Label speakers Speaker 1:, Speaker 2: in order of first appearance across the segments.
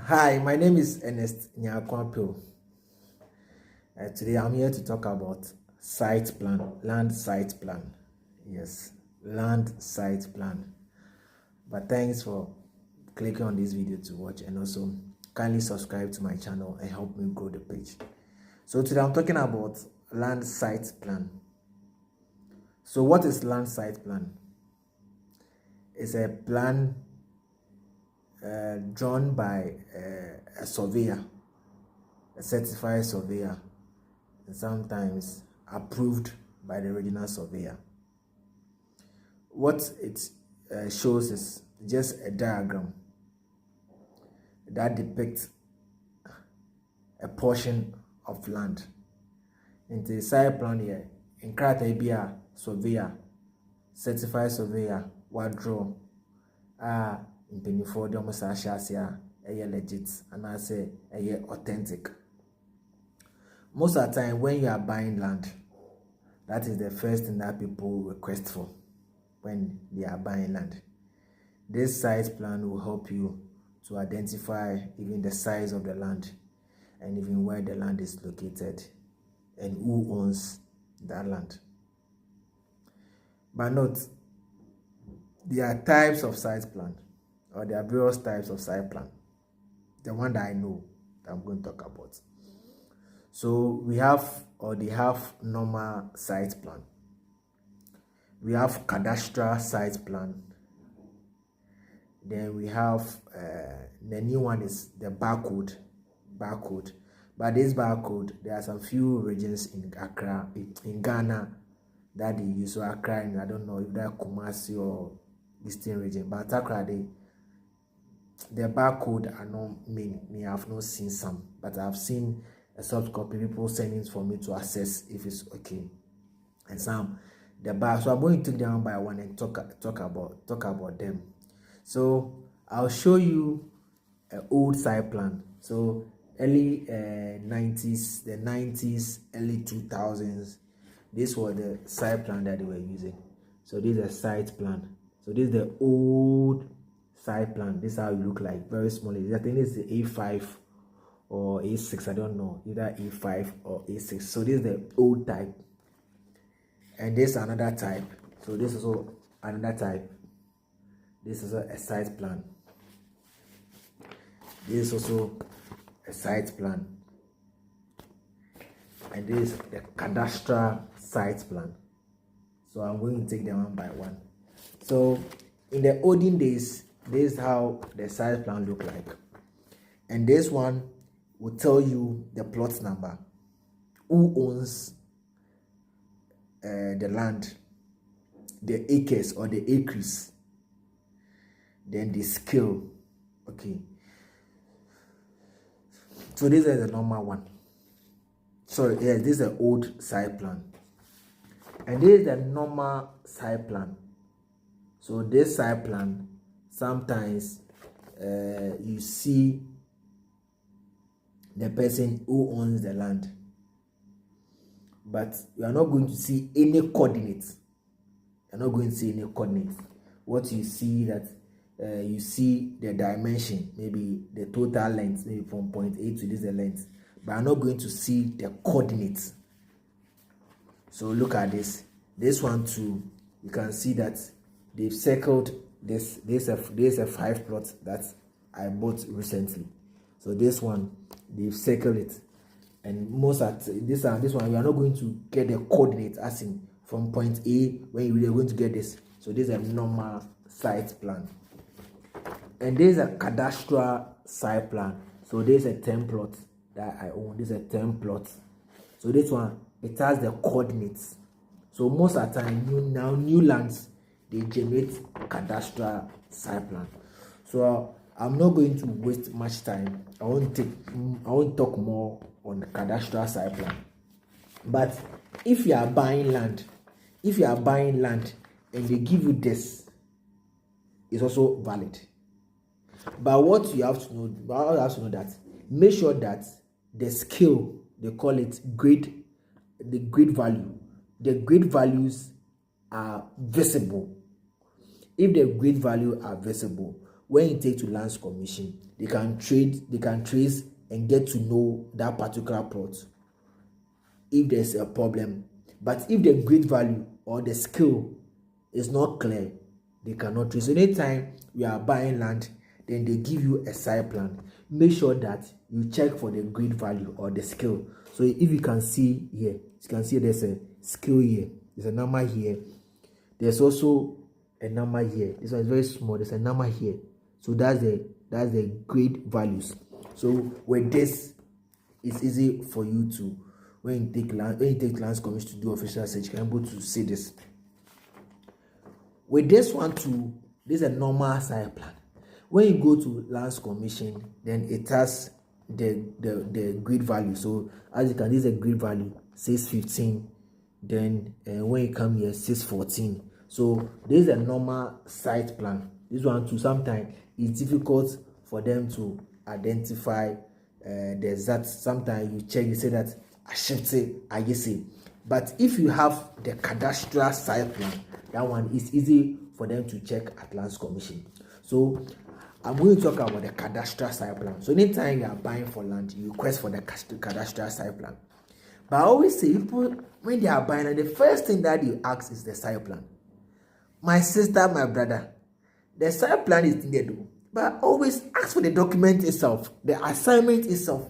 Speaker 1: Hi, my name is Ernest Nyakwampio. Today I'm here to talk about site plan, land site plan. Yes, land site plan. But thanks for clicking on this video to watch, and also kindly subscribe to my channel and help me grow the page. So today I'm talking about land site plan. So what is land site plan? It's a plan drawn by a surveyor, a certified surveyor, and sometimes approved by the regional surveyor. What it shows is just a diagram that depicts a portion of land. In the site plan here, in Kratabia surveyor, certified surveyor, what draw in Pennyford, almost a legit, and I say authentic. Most of the time, when you are buying land, that is the first thing that people request for when they are buying land. This site plan will help you to identify even the size of the land and even where the land is located and who owns that land. But note, there are types of site plan, or there are various types of site plan. The one that I know that I'm going to talk about. So we have, or they have, normal site plan. We have cadastral site plan. Then we have the new one is the barcode. But this barcode, there are some few regions in Accra, in Ghana, that they use. So Accra, and I don't know if that Kumasi or Eastern region, but Accra, the barcode are not many. Me, I have not seen some, but I've seen a soft copy, people sending it for me to assess if it's okay. And some the bar. So I'm going to take them one by one and talk about them. So I'll show you an old site plan. So early 90s, the 90s, early 2000s. This was the site plan that they were using. So this is a site plan. So this is the old site plan. This is how it look like. Very small. I think this is the A5 or A6. I don't know. Either A5 or A6. So this is the old type. And this is another type. So this is also another type. This is a site plan. This is also a site plan. And this is the cadastral site plan. So I'm going to take them one by one. So in the olden days, this is how the site plan look like. And this one will tell you the plot number, who owns the land, the acres or the acres, then the scale. Okay, so this is the normal one. Sorry, yeah, this is the old site plan, and this is the normal site plan. So this site plan, sometimes you see the person who owns the land, but you are not going to see any coordinates. You're not going to see any coordinates. What you see that you see the dimension, maybe the total length, maybe from point A to this is the length, but I'm not going to see the coordinates. So look at this. This one too, you can see that they've circled this. There's a 5 plot that I bought recently. So this one, they've circled it. And most at this one, we are not going to get the coordinate as in from point A when we are going to get this. So this is a normal site plan. And there's a cadastral site plan. So there's a 10 plot that I own. This is a 10 plot. So this one, it has the coordinates. So most of the time, new lands, they generate cadastral site plan. So I'm not going to waste much time. I won't talk more on the cadastral site plan. But if you are buying land, and they give you this, it's also valid. But what you have to know, that make sure that the scale, they call it grade, the grade values are visible. If the grade value are visible, when you take to Lands Commission, they can trace and get to know that particular plot if there's a problem. But if the grade value or the skill is not clear, they cannot trace. Anytime we are buying land, then they give you a site plan. Make sure that you check for the grade value or the skill. So if you can see here, you can see there's a skill here, there's a number here, there's also a number here. This one is very small, there's a number here. So that's the grade values. So with this, it's easy for you to, when you take Lands Commission to do official search, you can be able to see this. With this one too, this is a normal site plan. When you go to Lands Commission, then it has the grid value. So as you can, this is a grid value 615. Then when you come here, 614. So this is a normal site plan. This one too, sometimes it's difficult for them to identify the exact. Sometimes you check, you say that I should say I say. But if you have the cadastral site plan, that one is easy for them to check at Lands Commission. So I'm going to talk about the cadastral site plan. So anytime you are buying for land, you request for the cadastral site plan. But I always say, people, when they are buying, the first thing that you ask is the site plan. My sister, my brother, the site plan is needed, but always ask for the document itself, the assignment itself,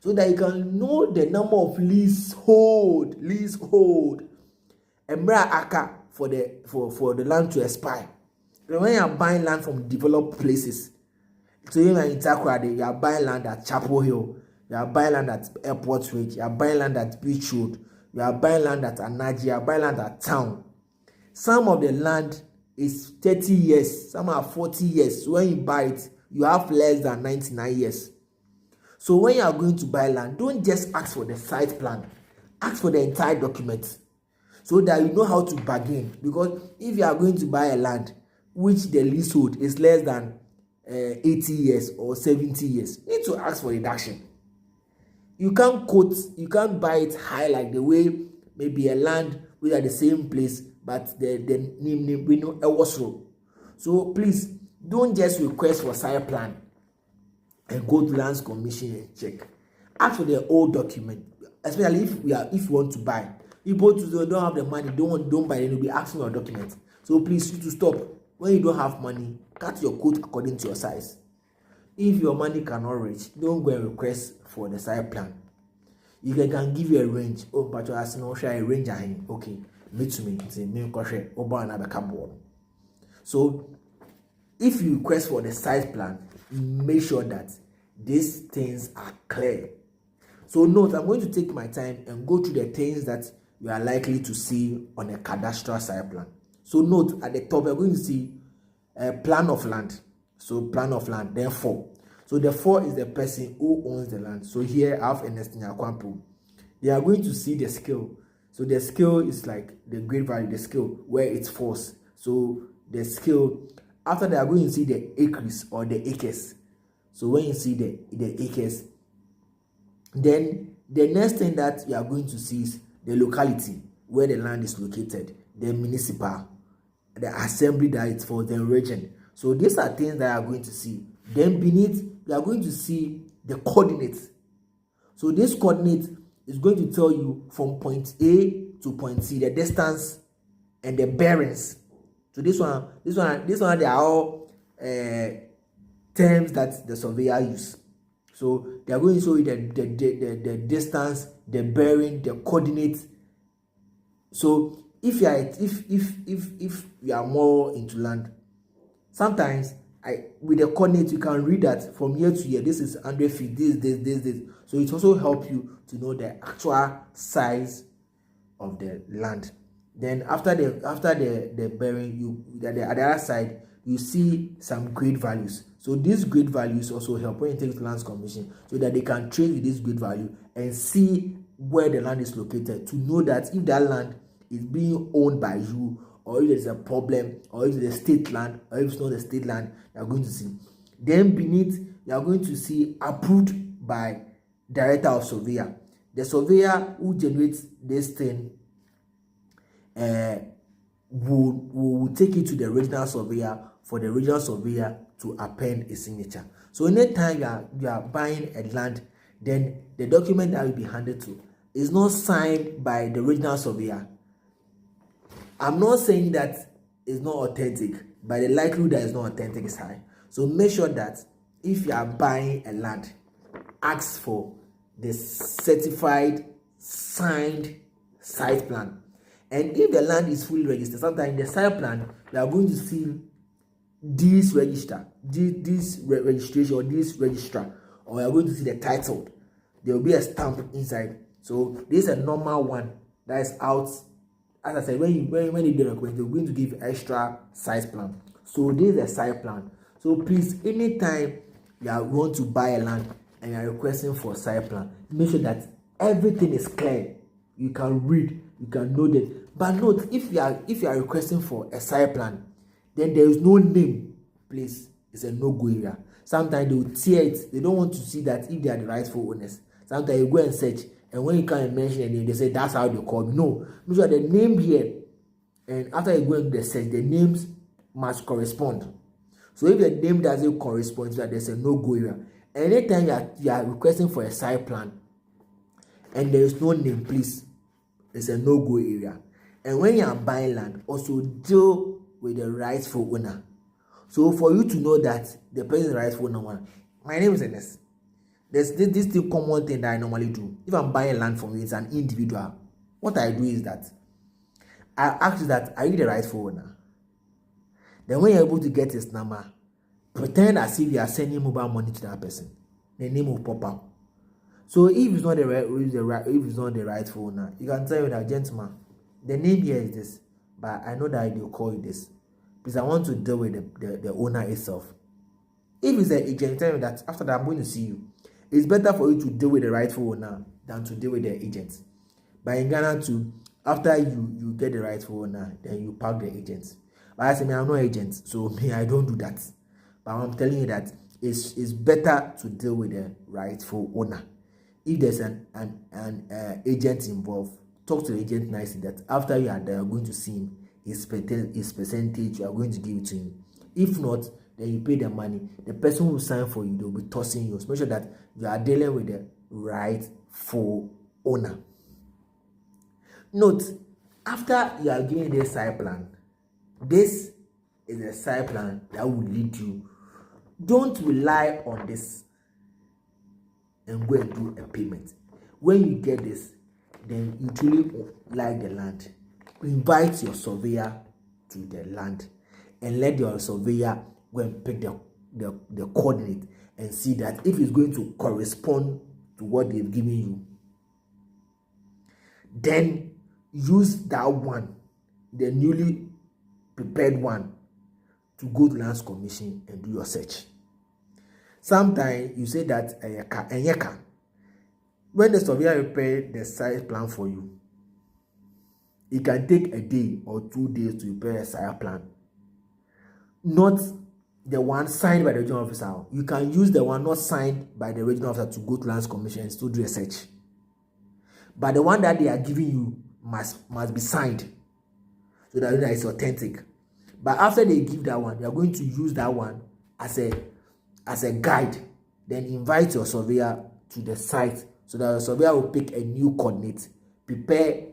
Speaker 1: so that you can know the number of leasehold, Emra Aka for the land to expire. When you are buying land from developed places, so you are in Takoradi, you are buying land at Chapel Hill, you are buying land at Airport Ridge, you are buying land at Beach Road, you are buying land at Anaji, you are buying land at Town. Some of the land is 30 years, some are 40 years. So when you buy it, you have less than 99 years. So when you are going to buy land, don't just ask for the site plan. Ask for the entire document so that you know how to bargain. Because if you are going to buy a land which the leasehold is less than 80 years or 70 years, you need to ask for reduction. You can't buy it high like the way maybe a land which are the same place, but the name we know Ewosro. So please don't just request for site plan and go to Lands Commission and check. Ask for the old document, especially if you want to buy. If you don't have the money, don't buy, then you'll be asking for a document. So please, you to stop. When you don't have money, cut your quote according to your size. If your money cannot reach, don't go and request for the site plan. You can give you a range. Oh, but you ask no share a range. Okay, meet me. So if you request for the site plan, make sure that these things are clear. So note, I'm going to take my time and go through the things that you are likely to see on a cadastral site plan. So note, at the top, we're going to see a plan of land. So plan of land, then 4. So the 4 is the person who owns the land. So here I have Ernest Nyakwampu. They are going to see the scale. So the scale is like the grade value, the scale where it falls. So the scale, after they are going to see the acres or the acres. So when you see the acres, then the next thing that you are going to see is the locality where the land is located, the municipal, the assembly that it's for, the region. So these are things that you are going to see. Then beneath, you are going to see the coordinates. So this coordinate is going to tell you from point A to point C, the distance and the bearings. So this one, they are all terms that the surveyor use. So they are going to show you the distance, the bearing, the coordinates. So if you are more into land, sometimes with the coordinates you can read that from year to year. This is 100 feet. This. So it also helps you to know the actual size of the land. Then after the bearing, at the other side you see some grade values. So these grade values also help when you take to Lands Commission, so that they can trace with this grade value and see where the land is located, to know that if that land is being owned by you, or if there's a problem, or if it's a state land, or if it's not a state land, you are going to see. Then beneath, you are going to see approved by Director of Surveyor. The surveyor who generates this thing will take it to the regional surveyor for the regional surveyor to append a signature. So anytime you are buying a land, then the document that will be handed to is not signed by the original surveyor. I'm not saying that it's not authentic, but the likelihood that it's not authentic is high. So make sure that if you are buying a land, ask for the certified signed site plan. And if the land is fully registered, sometimes in the site plan we are going to see this register, this registration, or this registrar, or we are going to see the title. There will be a stamp inside. So this is a normal one that is out. As I said, when you do the document, they're going to give extra size plan. So this is a site plan. So please, anytime you want to buy a land and you are requesting for a site plan, make sure that everything is clear. You can read, you can know that. But note, if you are requesting for a site plan, then there is no name, please, it's a no-go area. Sometimes they will tear it. They don't want to see that if they are the rightful owners. Sometimes you go and search, and when you come and mention a name, they say that's how they call me. No, make sure the name here, and after you go into the search, the names must correspond. So if the name doesn't correspond, that there's a no-go area. Anytime you are requesting for a site plan and there is no name, please, it's a no-go area. And when you are buying land, also deal with the rightful owner. So for you to know that the person is the rightful owner, my name is Ernest. There's this common thing that I normally do. If I'm buying land from you, it's an individual. What I do is that I ask you that, are you the rightful owner? Then when you're able to get his number, pretend as if you are sending mobile money to that person. The name will pop up. So if it's not the rightful owner, you can tell that, gentleman, the name here is this, but I know that they'll call you this, because I want to deal with the owner itself. If it's an agent, tell me that after that I'm going to see you. It's better for you to deal with the rightful owner than to deal with the agent. But in Ghana too, after you get the rightful owner, then you park the agents. But I say, I'm not agent, so I don't do that. But I'm telling you that it's better to deal with the rightful owner. If there's an agent involved, talk to the agent nicely that after you are there, you're going to see him, his percentage, you are going to give it to him. If not, then you pay the money. The person who will sign for you, they'll be tossing you. So make sure that you are dealing with the rightful owner. Note, after you are given this site plan, this is a site plan that will lead you. Don't rely on this and go and do a payment. When you get this, then you truly like the land. Invite your surveyor to the land and let your surveyor go and pick the coordinate and see that if it's going to correspond to what they've given you, then use that one, the newly prepared one, to go to Lands Commission and do your search. Sometimes you say that when the surveyor prepare the site plan for you, it can take a day or 2 days to prepare a site plan. Not the one signed by the regional officer. You can use the one not signed by the regional officer to go to Lands Commission and still do a search. But the one that they are giving you must be signed so that it's authentic. But after they give that one, they are going to use that one as a guide. Then invite your surveyor to the site so that the surveyor will pick a new coordinate, prepare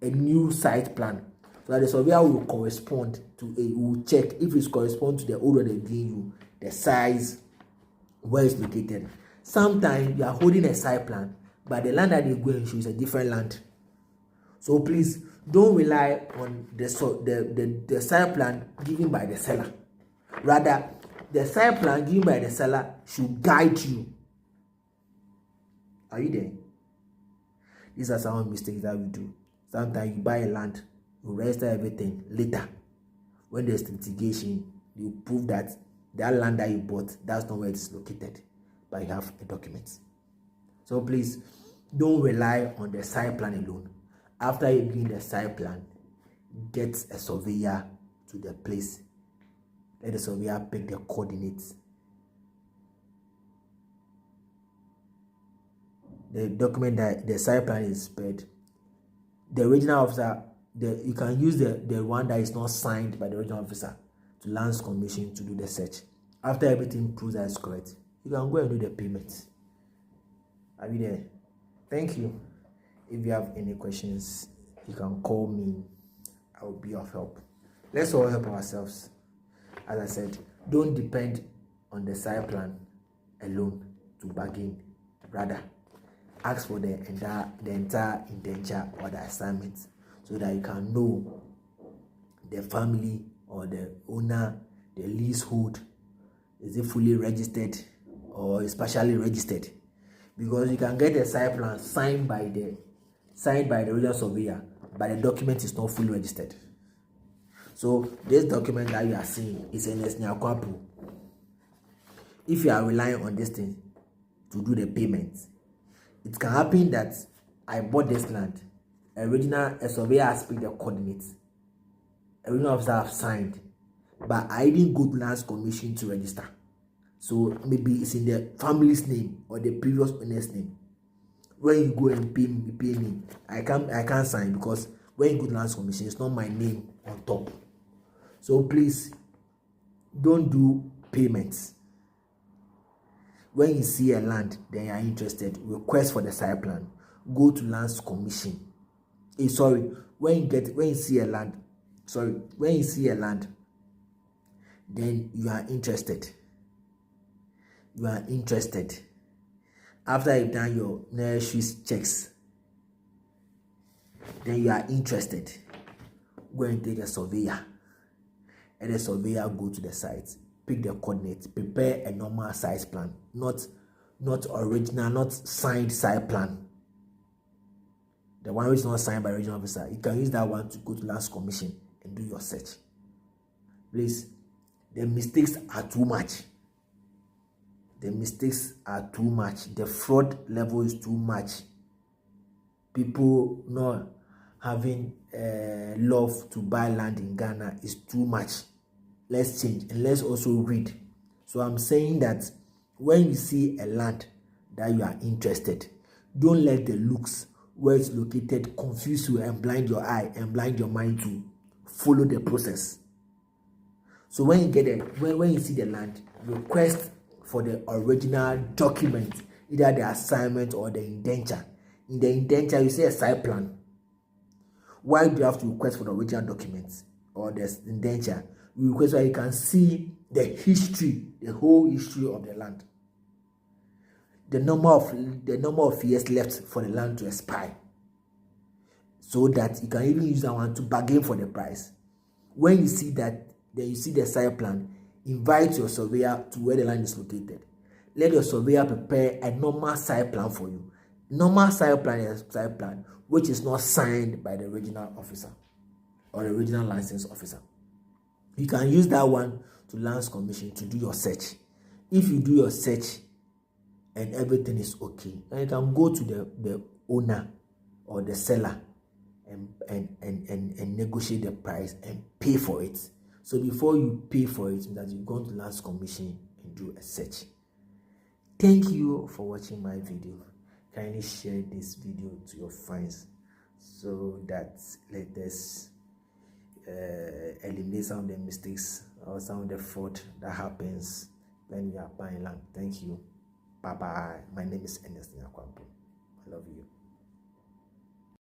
Speaker 1: a new site plan, so that the surveyor will correspond to will check if it corresponds to the order they give you, the size, where it's located. Sometimes you are holding a site plan, but the land that they go and show is a different land. So please don't rely on the site plan given by the seller. Rather, the site plan given by the seller should guide you. Are you there? These are some mistakes that we do. Sometimes you buy a land, you register everything. Later, when there's litigation, you prove that that land that you bought, that's not where it's located, but you have a document. So please, don't rely on the site plan alone. After you give the site plan, get a surveyor to the place. Let the surveyor pick the coordinates. The document that the site plan is spread. The regional officer, you can use the one that is not signed by the regional officer to Lands Commission to do the search. After everything proves that is correct, you can go and do the payment. Are you there? Thank you. If you have any questions, you can call me. I will be of help. Let's all help ourselves. As I said, don't depend on the side plan alone to bargain. Rather, ask for the entire indenture or the assignment so that you can know the family or the owner, the leasehold, is it fully registered or is partially registered. Because you can get a side plan signed by the regional surveyor, but the document is not fully registered. So this document that you are seeing is an Esniakwapu. If you are relying on this thing to do the payment, it can happen that I bought this land, a surveyor has picked the coordinates, a regional officer have signed, but I didn't go to Lands Commission to register. So maybe it's in the family's name or the previous owner's name. When you go and pay me, I can't sign, because when you go to Lands Commission, it's not my name on top. So please don't do payments. When you see a land, then you are interested, request for the side plan. Go to Lands Commission. When you see a land, then you are interested. After you've done your necessary checks, then you are interested. Go and take a surveyor. And the surveyor go to the site, pick the coordinates, prepare a normal size plan, not original, not signed site plan. The one which is not signed by regional officer, you can use that one to go to Lands Commission and do your search. Please, the mistakes are too much. The fraud level is too much. People not having love to buy land in Ghana is too much. Let's change and let's also read. So I'm saying that when you see a land that you are interested, don't let the looks where it's located confuse you and blind your eye and blind your mind to follow the process. So when you see the land, request for the original document, either the assignment or the indenture. In the indenture, you say a site plan. Why do you have to request for the original documents or the indenture? You request so you can see the whole history of the land. The number of years left for the land to expire. So that you can even use that one to bargain for the price. When you see that, then you see the site plan, invite your surveyor to where the land is located. Let your surveyor prepare a normal site plan for you. Normal site plan is a site plan which is not signed by the regional officer or the regional license officer. You can use that one to Lands Commission to do your search. If you do your search and everything is okay, then you can go to the owner or the seller and negotiate the price and pay for it. So before you pay for it, that you've gone to Lands Commission and do a search. Thank you for watching my video. Kindly share this video to your friends so that let us eliminate some of the mistakes or some of the fraud that happens when you are buying land. Thank you. Bye bye. My name is Ernest Nyakwampo. I love you.